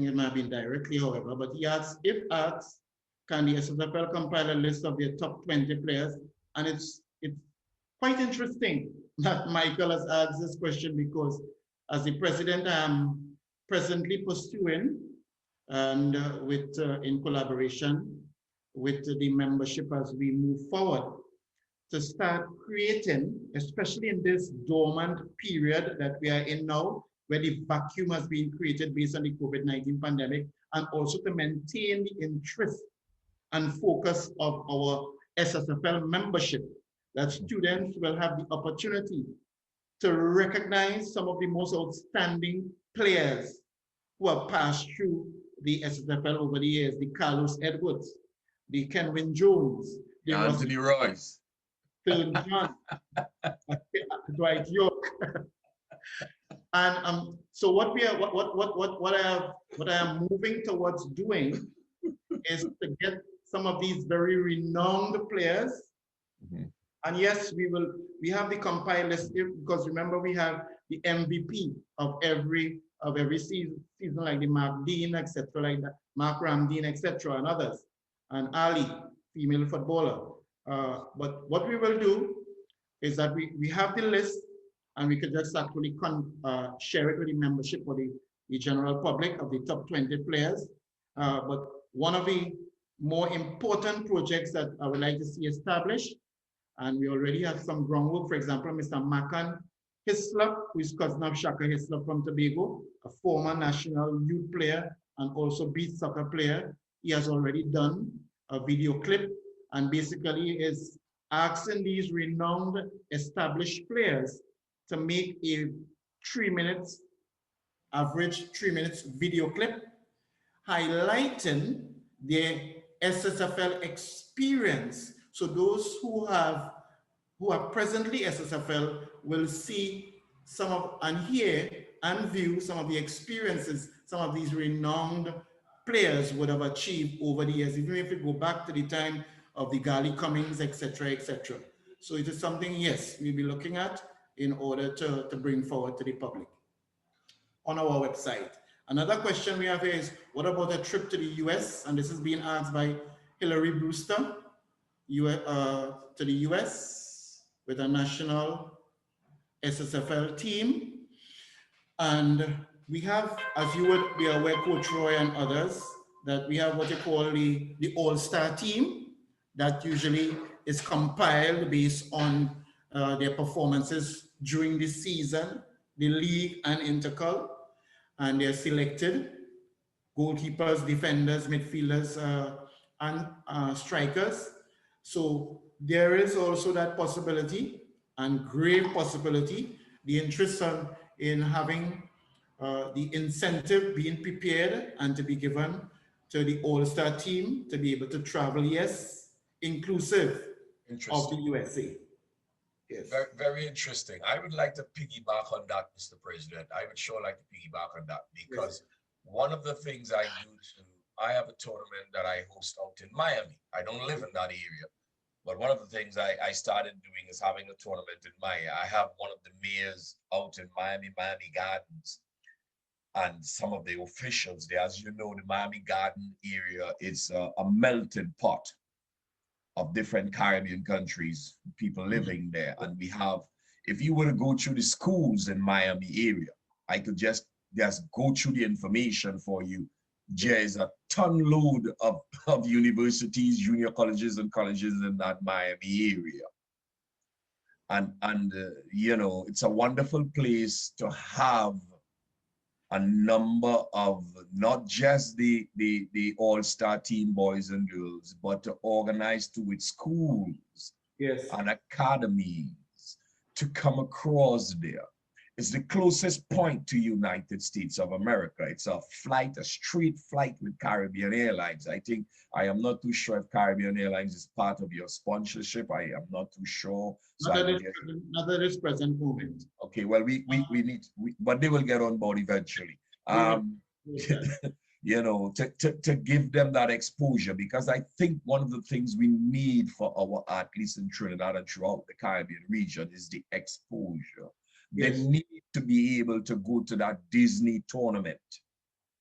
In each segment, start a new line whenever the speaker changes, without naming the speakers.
it might have been directly, however, but he asked, if asked, can the S.A.S.S.A compile a list of their top 20 players? And it's quite interesting that Michael has asked this question, because as the president, I am presently pursuing, and in collaboration with the membership as we move forward, to start creating, especially in this dormant period that we are in now, where the vacuum has been created based on the COVID-19 pandemic, and also to maintain the interest and focus of our S.A.S.S.A membership, that students will have the opportunity to recognize some of the most outstanding players who have passed through the S.A.S.S.A over the years: the Carlos Edwards, the Kenwin Jones, the
Anthony Royce,
Phil John, Dwight York. And so what I am moving towards doing is to get some of these very renowned players. And yes, we have the compile list, because remember, we have the MVP of every season like the Mark Dean, etc., like that, Mark Ramdean, etc., and others, and Ali, female footballer. But what we will do is that we have the list, and we could just actually share it with the membership or the general public of the top 20 players. But one of the more important projects that I would like to see established, and we already have some groundwork, for example, Mr. Makan Hislop, who is cousin of Shaka Hislop from Tobago, a former national youth player and also beach soccer player. He has already done a video clip, and basically is asking these renowned established players to make a 3 minutes, average 3 minutes video clip, highlighting their S.A.S.S.A experience. So those who are presently S.A.S.S.A will see some of, and hear and view some of the experiences some of these renowned players would have achieved over the years, even if we go back to the time of the Gali Cummings, etc., etc. So it is something, yes, we'll be looking at in order to bring forward to the public on our website. Another question we have here is, what about a trip to the US? And this is being asked by Hillary Brewster, to the US with a national S.A.S.S.A team. And we have, as you would be aware, Coach Roy and others, that we have what you call the all-star team that usually is compiled based on their performances during the season, the league and intercal, and they're selected: goalkeepers, defenders, midfielders, and strikers. So there is also that possibility, and grave possibility, the interest in having the incentive being prepared and to be given to the all-star team to be able to travel, yes, inclusive of the USA. Yes.
Very, very interesting. I would like to piggyback on that, Mr. President. I would sure like to piggyback on that, because one of the things I do I have a tournament that I host out in Miami. I don't live in that area, but one of the things I started doing is having a tournament in Miami. I have one of the mayors out in Miami Gardens, and some of the officials there. As you know, the Miami Garden area is a melting pot of different Caribbean countries, people living there. And we have, if you were to go through the schools in Miami area, I could just go through the information for you. There's a ton load of universities, junior colleges and colleges in that Miami area. And you know, it's a wonderful place to have a number of not just the all-star team boys and girls, but to organize to with schools and academies to come across there. It's the closest point to United States of America. It's a straight flight with Caribbean Airlines. I am not too sure if Caribbean Airlines is part of your sponsorship. I am not too sure. So
not at this present moment.
Okay, well, we need, but they will get on board eventually. You know, to give them that exposure, because I think one of the things we need for our athletes in Trinidad and throughout the Caribbean region is the exposure. They need to be able to go to that Disney tournament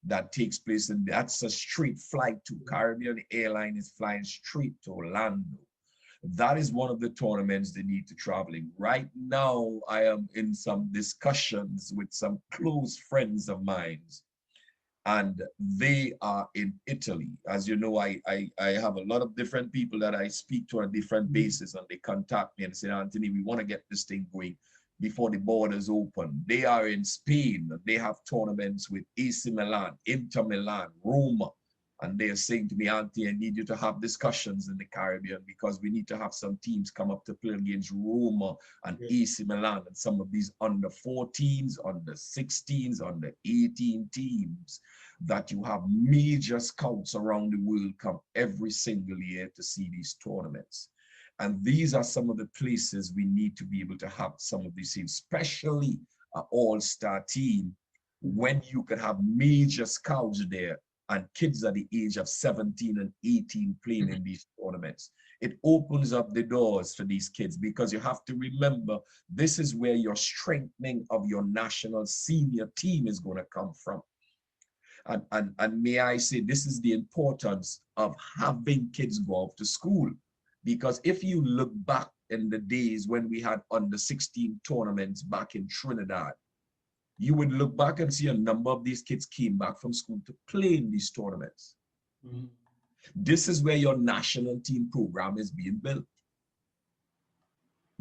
that takes place, and that's a straight flight to Caribbean Airline is flying straight to Orlando. That is one of the tournaments they need to traveling. Right now, I am in some discussions with some close friends of mine, and they are in Italy. As you know, I have a lot of different people that I speak to on a different basis, and they contact me and say, Anthony, we want to get this thing going before the borders open. They are in Spain. They have tournaments with AC Milan, Inter Milan, Roma. And they're saying to me, Auntie, I need you to have discussions in the Caribbean because we need to have some teams come up to play against Roma and AC Milan and some of these under 14s, under 16s, under 18 teams that you have major scouts around the world come every single year to see these tournaments. And these are some of the places we need to be able to have some of these teams, especially an all-star team, when you can have major scouts there and kids at the age of 17 and 18 playing in these tournaments. It opens up the doors for these kids because you have to remember, this is where your strengthening of your national senior team is going to come from. And may I say, this is the importance of having kids go off to school. Because if you look back in the days when we had under 16 tournaments back in Trinidad, you would look back and see a number of these kids came back from school to play in these tournaments. This is where your national team program is being built.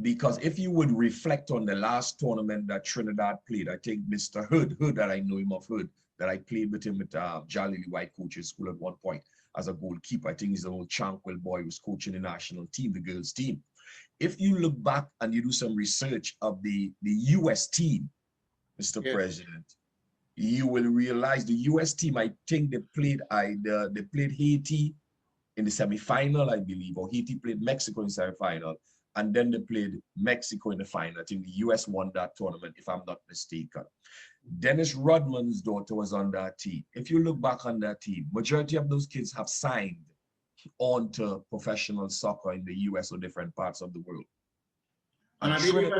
Because if you would reflect on the last tournament that Trinidad played, I think Mr. Hood that I know him of Hood, that I played with him at Jalili White Coaches School at one point as a goalkeeper. I think he's an old tranquil boy who's coaching the national team, the girls team. If you look back and you do some research of the US team, Mr. President, you will realize the US team, I think they played Haiti in the semifinal, I believe, or Haiti played Mexico in the semifinal, and then they played Mexico in the final. I think the US won that tournament, if I'm not mistaken. Dennis Rodman's daughter was on that team. If you look back on that team, majority of those kids have signed on to professional soccer in the US or different parts of the world.
And I believe,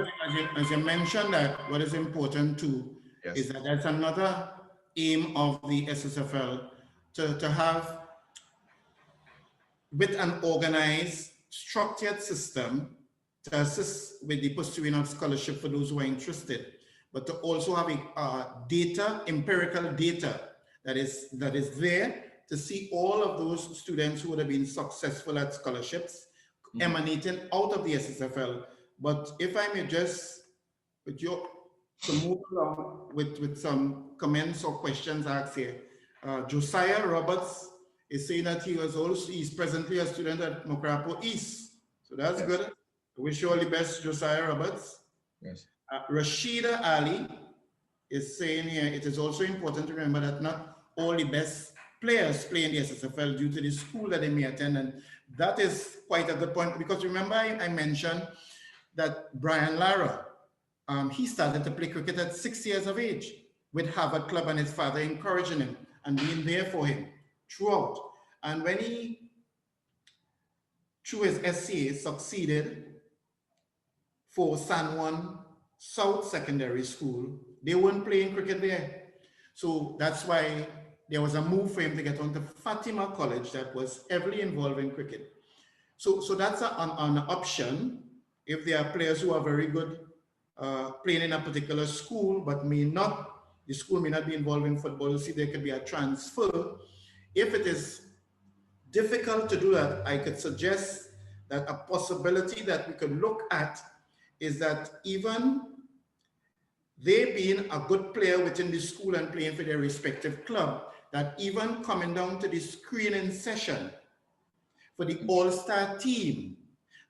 as you mentioned, that what is important too is that that's another aim of the SSFL to have, with an organized, structured system to assist with the pursuing of scholarship for those who are interested, but to also have a empirical data that is there to see all of those students who would have been successful at scholarships emanating out of the SSFL. But if I may just, to move along with some comments or questions asked here. Josiah Roberts is saying that he's presently a student at Mocrapo East. So that's good. I wish you all the best, Josiah Roberts. Rashida Ali is saying here, it is also important to remember that not all the best players play in the SSFL due to the school that they may attend. And that is quite a good point, because remember I mentioned that Brian Lara, he started to play cricket at 6 years of age with Harvard Club, and his father encouraging him and being there for him throughout. And when he, through his S.A.S.S.A, succeeded for San Juan South Secondary School, they weren't playing cricket there. So that's why there was a move for him to get onto Fatima College that was heavily involved in cricket. So that's an option if there are players who are very good playing in a particular school, but the school may not be involved in football. You see, there could be a transfer. If it is difficult to do that, I could suggest that a possibility that we could look at is that even they being a good player within the school and playing for their respective club, that even coming down to the screening session for the all-star team,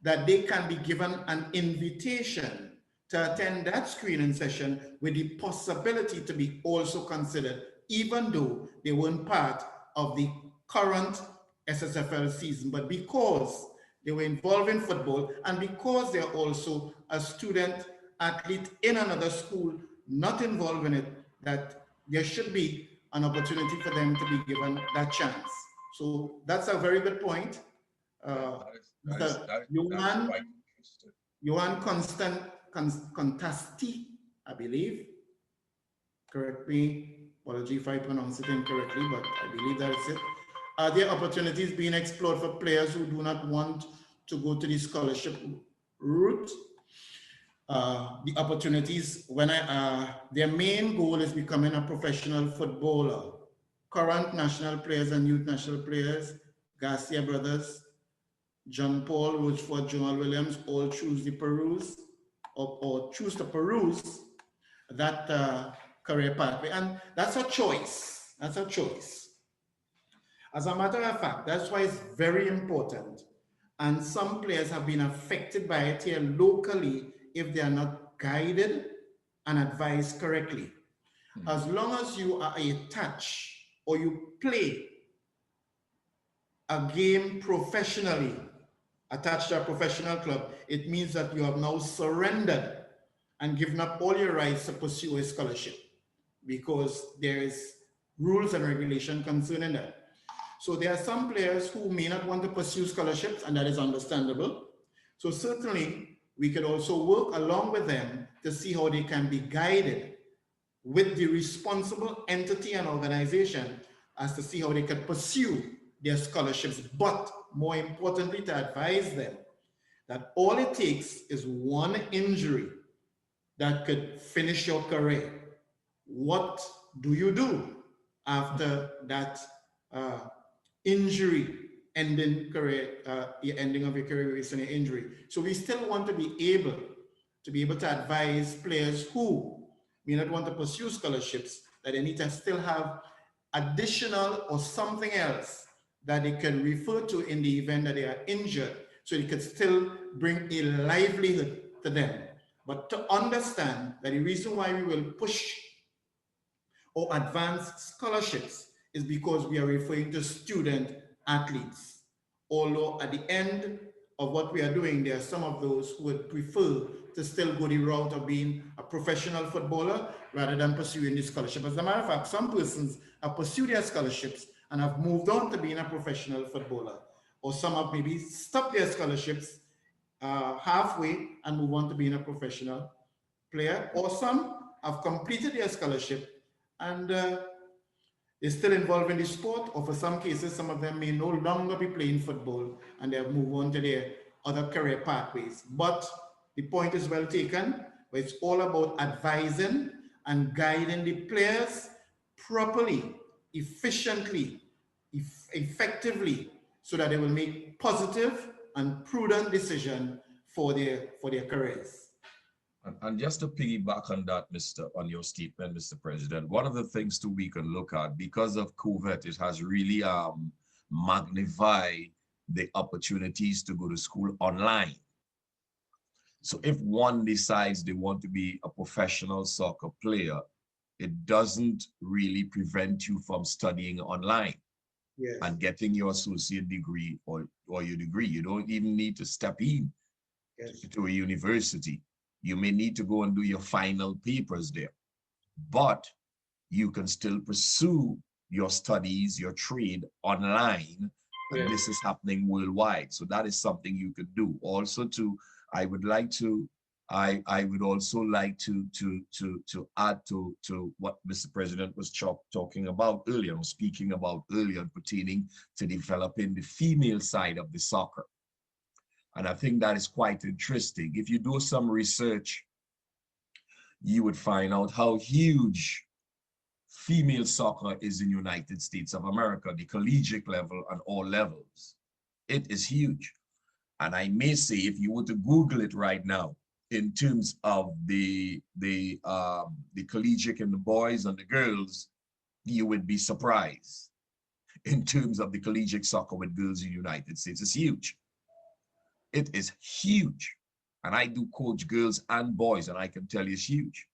that they can be given an invitation to attend that screening session with the possibility to be also considered, even though they weren't part of the current SSFL season, but because they were involved in football and because they're also a student athlete in another school, not involved in it, that there should be an opportunity for them to be given that chance. So that's a very good point. Johan Contasti, I believe, correct me, Apology if I pronounce it incorrectly, but I believe that's it. Are there opportunities being explored for players who do not want to go to the scholarship route? The opportunities when their main goal is becoming a professional footballer. Current national players and youth national players, Garcia brothers, John Paul, Rochford, Joel Williams, all choose the peruse or choose to peruse that career pathway. And that's a choice. That's a choice. As a matter of fact, that's why it's very important. And some players have been affected by it here locally if they are not guided and advised correctly. As long as you are attached or you play a game professionally, attached to a professional club, it means that you have now surrendered and given up all your rights to pursue a scholarship because there is rules and regulation concerning that. So there are some players who may not want to pursue scholarships, and that is understandable. So certainly we could also work along with them to see how they can be guided with the responsible entity and organization as to see how they can pursue their scholarships, but more importantly, to advise them that all it takes is one injury that could finish your career. What do you do after that injury ending career, ending of your career based on an injury? So we still want to be able to advise players who may not want to pursue scholarships that they need to still have additional or something else that they can refer to in the event that they are injured, so it could still bring a livelihood to them. But to understand that the reason why we will push or advance scholarships is because we are referring to student athletes. Although at the end of what we are doing, there are some of those who would prefer to still go the route of being a professional footballer rather than pursuing the scholarship. As a matter of fact, some persons have pursued their scholarships and have moved on to being a professional footballer. Or some have maybe stopped their scholarships halfway and move on to being a professional player. Or some have completed their scholarship and they're still involved in the sport, or for some cases, some of them may no longer be playing football and they have moved on to their other career pathways. But the point is well taken, but it's all about advising and guiding the players properly, efficiently, effectively, so that they will make positive and prudent decisions for their careers.
And just to piggyback on that, on your statement, Mr. President, one of the things too we can look at, because of COVID, it has really magnified the opportunities to go to school online. So if one decides they want to be a professional soccer player, it doesn't really prevent you from studying online. Yes. And getting your associate degree or your degree. You don't even need to step in to a university. You may need to go and do your final papers there, but you can still pursue your studies, your trade online, and this is happening worldwide. So that is something you could do. Also, I would also like to add to what Mr. President was talking about earlier, or speaking about earlier, pertaining to developing the female side of the soccer. And I think that is quite interesting. If you do some research, you would find out how huge female soccer is in the United States of America, the collegiate level and all levels. It is huge. And I may say, if you were to Google it right now, in terms of the collegiate and the boys and the girls, you would be surprised. In terms of the collegiate soccer with girls in the United States, it's huge. It is huge. And I do coach girls and boys, and I can tell you it's huge.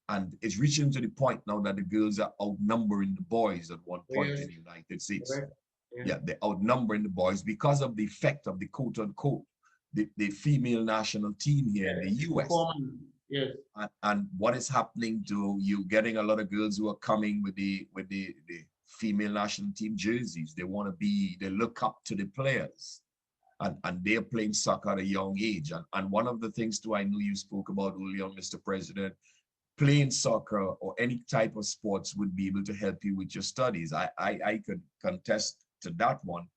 And it's reaching to the point now that the girls are outnumbering the boys at one point in the United States. Yeah, they're outnumbering the boys because of the effect of the quote unquote, the female national team here in the US.
Yes.
And what is happening to you getting a lot of girls who are coming with the female national team jerseys. They want to they look up to the players. And they're playing soccer at a young age. And one of the things too, I know you spoke about earlier, Mr. President, playing soccer or any type of sports would be able to help you with your studies. I could contest to that one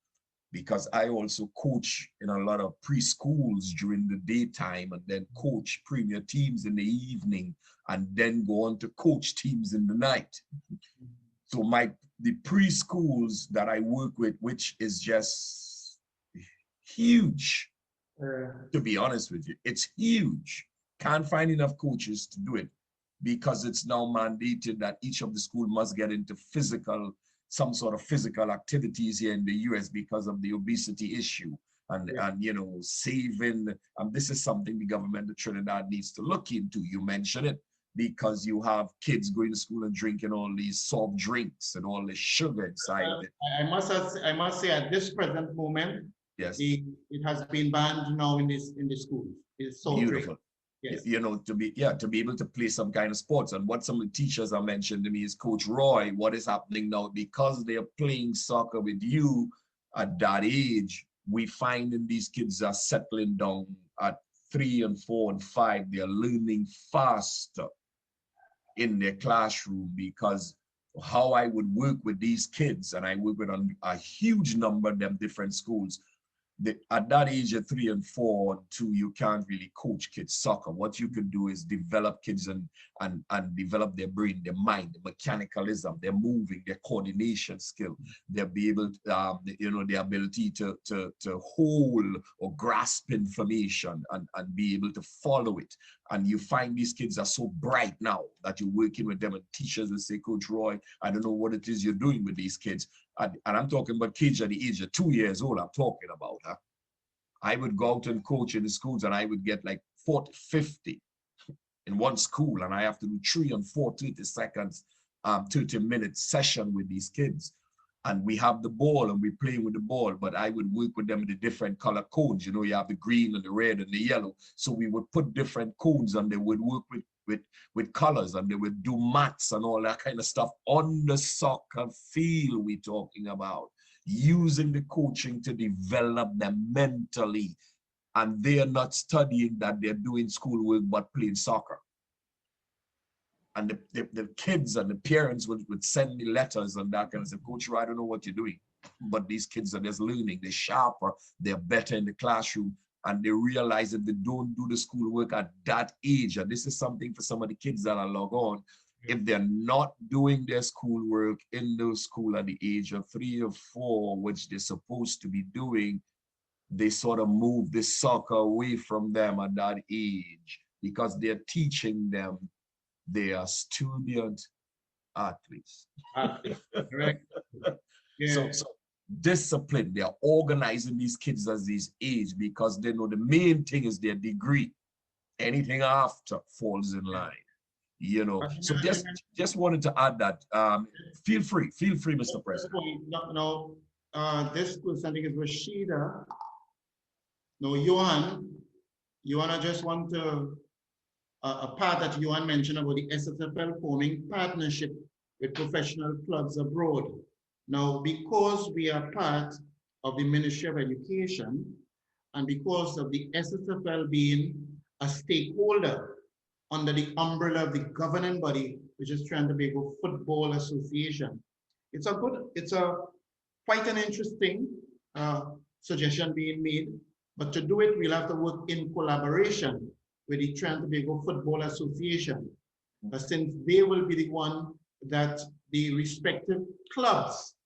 because I also coach in a lot of preschools during the daytime and then coach premier teams in the evening and then go on to coach teams in the night. So the preschools that I work with, which is just huge, to be honest with you, it's huge. Can't find enough coaches to do it because it's now mandated that each of the school must get into some sort of physical activities here in the US because of the obesity issue and you know, saving, and this is something the government of Trinidad needs to look into. You mentioned it, because you have kids going to school and drinking all these soft drinks and all the sugar inside of it.
I must say at this present moment,
yes,
it has been banned now in the schools. It's so
beautiful.
Yes.
You know, to be able to play some kind of sports. And what some of the teachers are mentioned to me is, Coach Roy, what is happening now, because they're playing soccer with you at that age, we find in these kids are settling down at 3 and 4 and 5. They're learning faster in their classroom, because how I would work with these kids, and I work with a huge number of them different schools. At that age of 3 and 4 and 2, you can't really coach kids soccer. What you can do is develop kids and develop their brain, their mind, the mechanicalism, their moving, their coordination skill. They'll be able to, you know, the ability to hold or grasp information and be able to follow it. And you find these kids are so bright now that you're working with them, and teachers will say, Coach Roy, I don't know what it is you're doing with these kids. And I'm talking about kids at the age of 2 years old, I'm talking about. Huh? I would go out and coach in the schools and I would get like 40, 50 in one school, and I have to do 3 and 4 30 seconds, 30-minute session with these kids. And we have the ball and we play with the ball, but I would work with them in the different color cones. You know, you have the green and the red and the yellow. So we would put different cones and they would work with colors, and they would do maths and all that kind of stuff on the soccer field we're talking about, using the coaching to develop them mentally. And they are not studying that they're doing schoolwork but playing soccer. And the kids and the parents would send me letters and that kind of stuff. Coach, I don't know what you're doing, but these kids are just learning. They're sharper, they're better in the classroom, and they realize that they don't do the schoolwork at that age. And this is something for some of the kids that are log on. If they're not doing their schoolwork in the school at the age of 3 or 4, which they're supposed to be doing, they sort of move the soccer away from them at that age, because they're teaching them they are student athletes.
Correct. Yeah.
So discipline, they're organizing these kids at this age because they know the main thing is their degree. Anything after falls in line, you know. So just wanted to add that. Feel free, Mr. President.
No, this was something is Rashida. No, Johan, I just want to a part that Johan mentioned about the S.A.S.S.A forming partnership with professional clubs abroad. Now, because we are part of the Ministry of Education, and because of the S.A.S.S.A being a stakeholder under the umbrella of the governing body, which is Trinidad and Tobago Football Association, it's quite an interesting suggestion being made. But to do it, we'll have to work in collaboration with the Trinidad and Tobago Football Association, since they will be the one that the respective clubs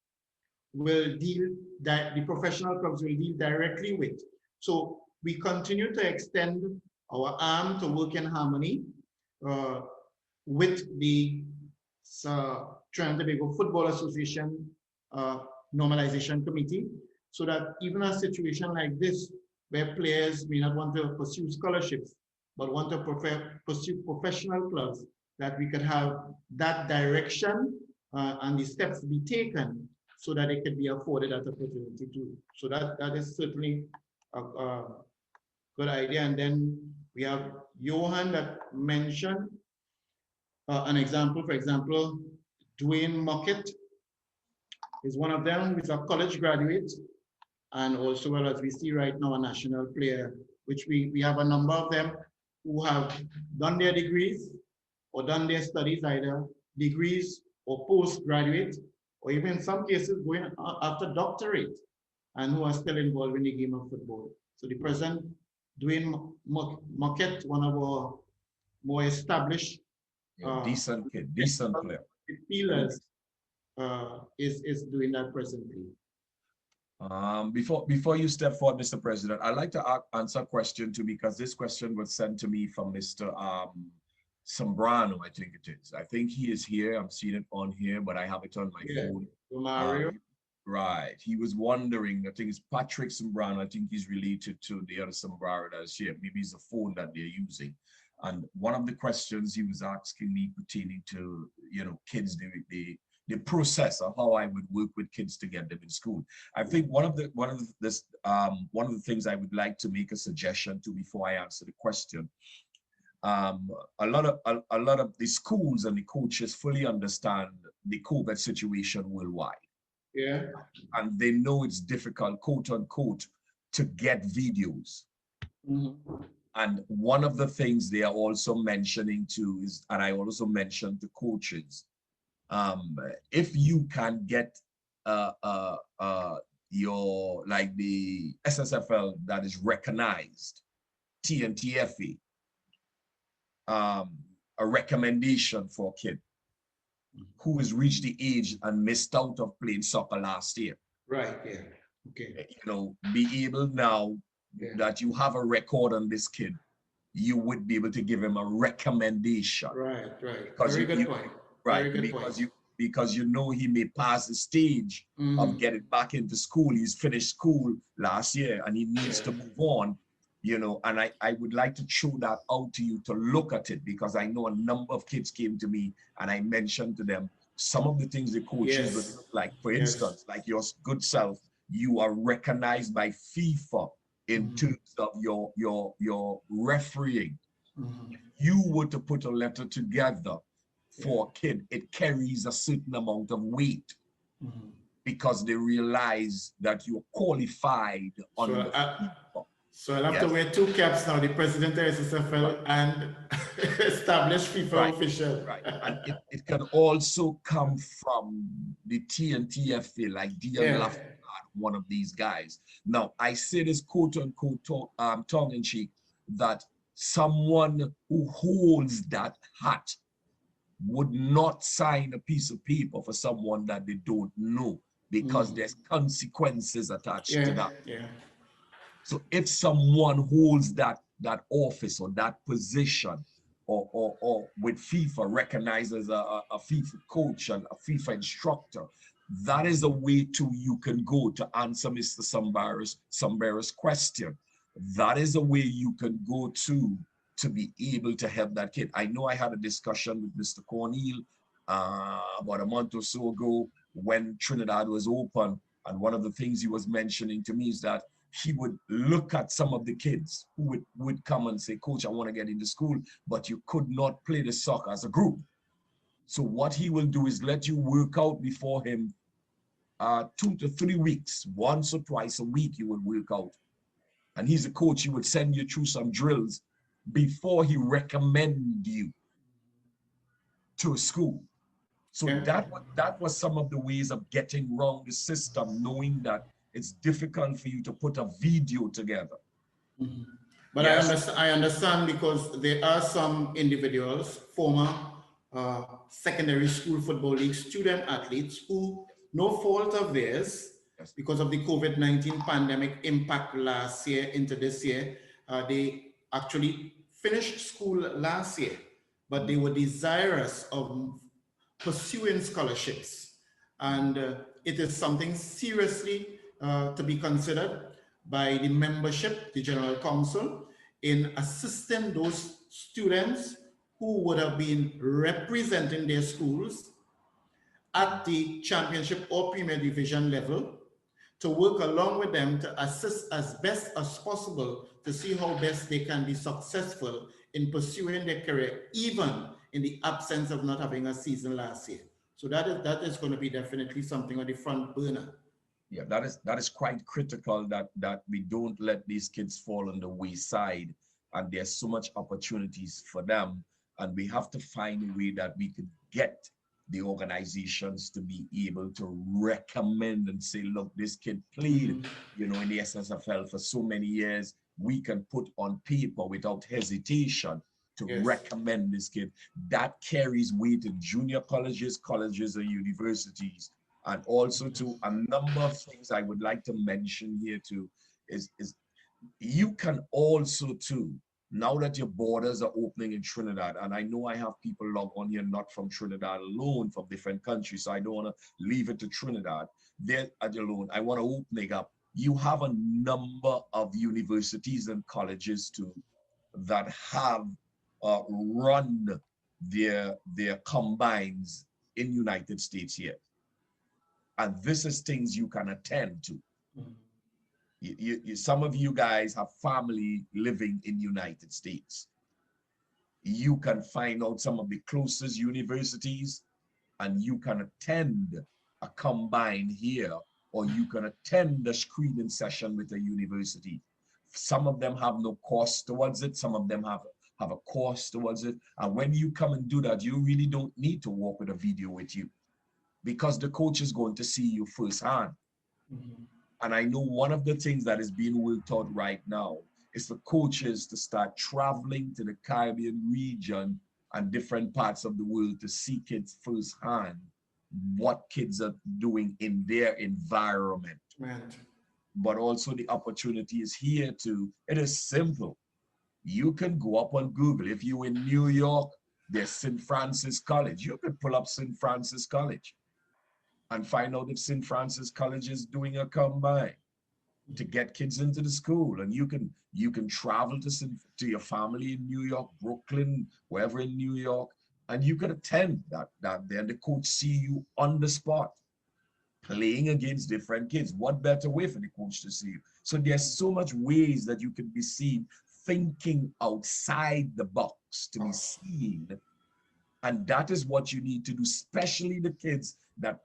will deal, that the professional clubs will deal directly with. So we continue to extend our arm to work in harmony with the Trinidad and Tobago Football Association Normalization Committee, so that even a situation like this, where players may not want to pursue scholarships, but want to pursue professional clubs, that we could have that direction and the steps be taken so that it could be afforded that opportunity too. So that is certainly a good idea. And then we have Johan that mentioned an example. For example, Dwayne Muckett is one of them, who's a college graduate, and also, well, as we see right now, a national player, which we have a number of them who have done their degrees or done their studies, either degrees or postgraduate, or even in some cases going after doctorate, and who are still involved in the game of football. So the president, Dwayne Marquette, one of our more established
decent kid, decent player.
Feelers is doing that presently.
Before you step forward, Mr. President, I'd like to answer a question too, because this question was sent to me from Mr. Sombrano, I think it is. I think he is here. I'm seeing it on here, but I have it on my phone. Right. He was wondering, I think it's Patrick Sombrano. I think he's related to the other Sombrano that's here. Maybe it's a phone that they're using. And one of the questions he was asking me pertaining to, you know, kids, the process of how I would work with kids to get them in school. I think one of the things I would like to make a suggestion to before I answer the question. A lot of the schools and the coaches fully understand the COVID situation worldwide.
Yeah.
And they know it's difficult, quote unquote, to get videos. Mm-hmm. And one of the things they are also mentioning too is, and I also mentioned to coaches, if you can get your, like the SSFL that is recognized, TNTFA, a recommendation for a kid who has reached the age and missed out of playing soccer last year.
Right, yeah, okay.
You know, be able now that you have a record on this kid, you would be able to give him a recommendation.
Right.
Because
Very good point.
Right, because you know he may pass the stage of getting back into school. He's finished school last year and he needs to move on, you know, and I would like to throw that out to you to look at it, because I know a number of kids came to me and I mentioned to them some of the things the coaches would look like. For instance, like your good self, you are recognized by FIFA in terms of your refereeing. You were to put a letter together for a kid, it carries a certain amount of weight because they realize that you're qualified on the FIFA.
So I'll have to wear two caps now, the president of SSFL and established FIFA official.
Right, and it can also come from the TNTFA, like Dion Lafayette, one of these guys. Now, I say this quote unquote tongue in cheek, that someone who holds that hat would not sign a piece of paper for someone that they don't know, because there's consequences attached to that. So if someone holds that office or that position, or with FIFA recognizes a FIFA coach and a FIFA instructor, that is a way you can go to answer Mr. Sambara's question. That is a way you can go to be able to help that kid. I know I had a discussion with Mr. Cornell about a month or so ago when Trinidad was open, and one of the things he was mentioning to me is that he would look at some of the kids who would come and say, Coach, I want to get into school, but you could not play the soccer as a group. So what he will do is let you work out before him 2 to 3 weeks, once or twice a week you would work out. And he's a coach, he would send you through some drills before he recommend you to a school. So that was some of the ways of getting around the system, knowing that it's difficult for you to put a video together.
But I understand because there are some individuals, former secondary school football league student athletes, who, no fault of theirs, because of the COVID-19 pandemic impact last year into this year, they actually finished school last year, but they were desirous of pursuing scholarships. And it is something seriously to be considered by the membership, the General Council, in assisting those students who would have been representing their schools at the championship or premier division level, to work along with them to assist as best as possible to see how best they can be successful in pursuing their career, even in the absence of not having a season last year. So that is going to be definitely something on the front burner.
Yeah, that is quite critical, that we don't let these kids fall on the wayside, and there's so much opportunities for them. And we have to find a way that we could get the organizations to be able to recommend and say, look, this kid played, you know, in the S.A.S.S.A for so many years. We can put on paper without hesitation to
Yes.
recommend this kid. That carries weight in junior colleges, colleges, and universities. And also to a number of things I would like to mention here too is you can also too, now that your borders are opening in Trinidad, and I know I have people log on here not from Trinidad alone, from different countries, so I don't want to leave it to Trinidad. They're alone. I want to open it up. You have a number of universities and colleges too that have run their combines in United States here. And this is things you can attend to. Some of you guys have family living in United States. You can find out some of the closest universities and you can attend a combine here, or you can attend a screening session with a university. Some of them have no cost towards it. Some of them have a cost towards it. And when you come and do that, you really don't need to walk with a video with you because the coach is going to see you firsthand. And I know one of the things that is being worked out right now is for coaches to start traveling to the Caribbean region and different parts of the world to see kids firsthand what kids are doing in their environment.
Right.
But also the opportunity is here to, it is simple. You can go up on Google. If you're in New York, there's St. Francis College. You could pull up St. Francis College and find out if St. Francis College is doing a combine to get kids into the school. And you can travel to your family in New York, Brooklyn, wherever in New York, and you could attend that then the coach see you on the spot playing against different kids. What better way for the coach to see you? So there's so much ways that you can be seen thinking outside the box to be seen. And that is what you need to do, especially the kids that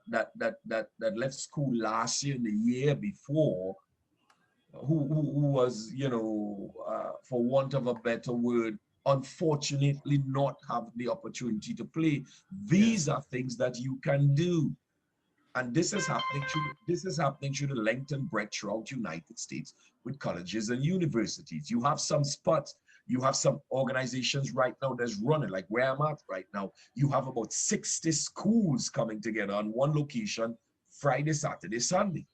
left school last year and the year before, who was, you know, for want of a better word, unfortunately not have the opportunity to play. These are things that you can do. And this is happening through the length and breadth throughout United States with colleges and universities. You have some spots, you have some organizations right now that's running, like where I'm at right now. You have about 60 schools coming together on one location, Friday, Saturday, Sunday.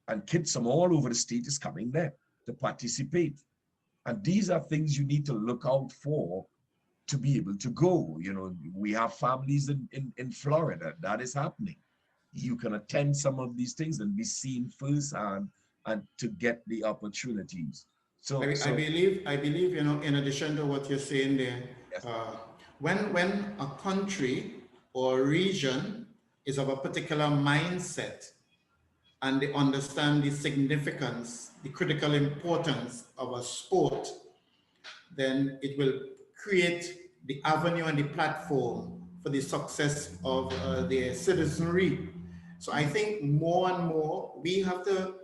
And kids from all over the state is coming there to participate. And these are things you need to look out for to be able to go. You know, we have families in Florida that is happening. You can attend some of these things and be seen firsthand and to get the opportunities.
I believe, you know, in addition to what you're saying there,
Yes.
When a country or region is of a particular mindset and they understand the significance, the critical importance of a sport, then it will create the avenue and the platform for the success of their citizenry. So I think more and more we have to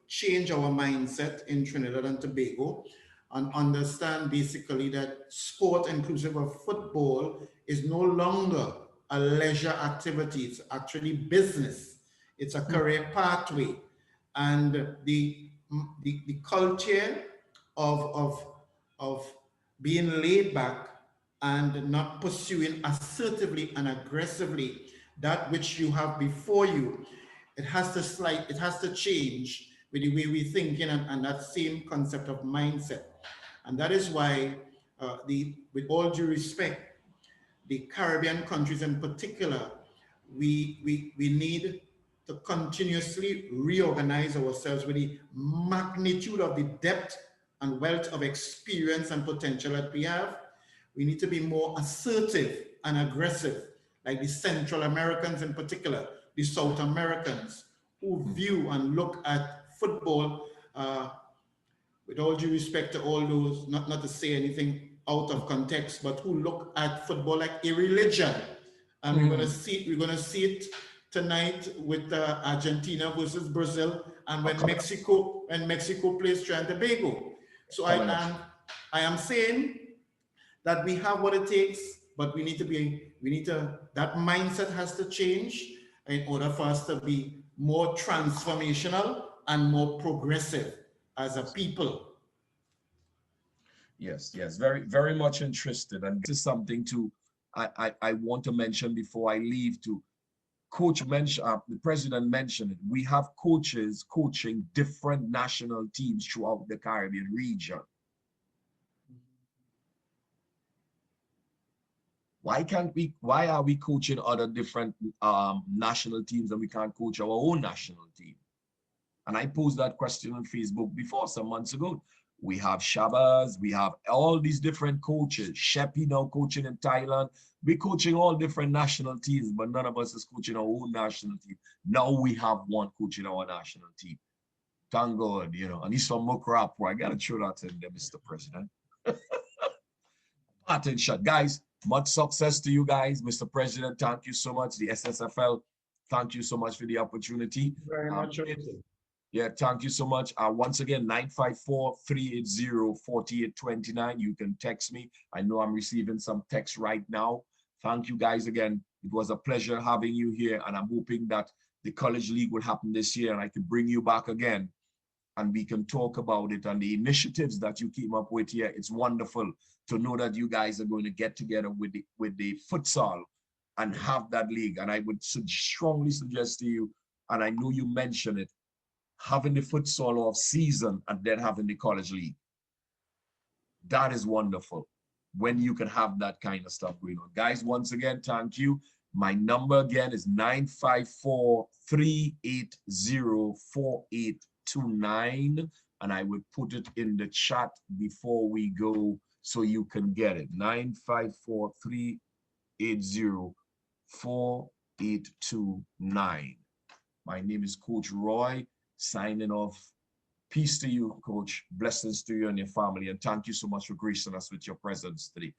change our mindset in Trinidad and Tobago and understand basically that sport inclusive of football is no longer a leisure activity. It's actually business. It's a career pathway. And the culture of being laid back and not pursuing assertively and aggressively that which you have before you, it has to change with the way we think and that same concept of mindset. And that is why with all due respect, the Caribbean countries in particular, we need to continuously reorganize ourselves with the magnitude of the depth and wealth of experience and potential that we have. We need to be more assertive and aggressive, like the Central Americans in particular, the South Americans, who view and look at football, with all due respect to all those, not to say anything out of context, but who look at football like a religion. And we're going to see it tonight with Argentina versus Brazil, and when Mexico plays Trinidad and Tobago. So I am saying that we have what it takes, but that mindset has to change in order for us to be more transformational and more progressive as a people.
Yes, yes, very, very much interested. And this is something to I want to mention before I leave to coach mention the president mentioned it. We have coaches coaching different national teams throughout the Caribbean region. Why are we coaching other different national teams and we can't coach our own national team? And I posed that question on Facebook before some months ago. We have Shabazz, we have all these different coaches. Sheppy now coaching in Thailand. We're coaching all different national teams, but none of us is coaching our own national team. Now we have one coaching our national team. Thank God, you know, and he's from Mokrapo. I gotta throw that in there, Mr. President. Parting shot. Guys, much success to you guys. Mr. President, thank you so much. The SSFL, thank you so much for the opportunity.
Very much.
Yeah, thank you so much. Once again, 954-380-4829. You can text me. I know I'm receiving some text right now. Thank you guys again. It was a pleasure having you here, and I'm hoping that the College League will happen this year and I can bring you back again and we can talk about it and the initiatives that you came up with here. It's wonderful to know that you guys are going to get together with the futsal and have that league. And I would strongly suggest to you, and I know you mentioned it, having the futsal off season and then having the college league. That is wonderful when you can have that kind of stuff going on. Guys, once again, thank you. My number again is 954-380-4829. And I will put it in the chat before we go so you can get it. 954-380-4829. My name is Coach Roy, signing off. Peace to you, Coach. Blessings to you and your family. And thank you so much for gracing us with your presence today.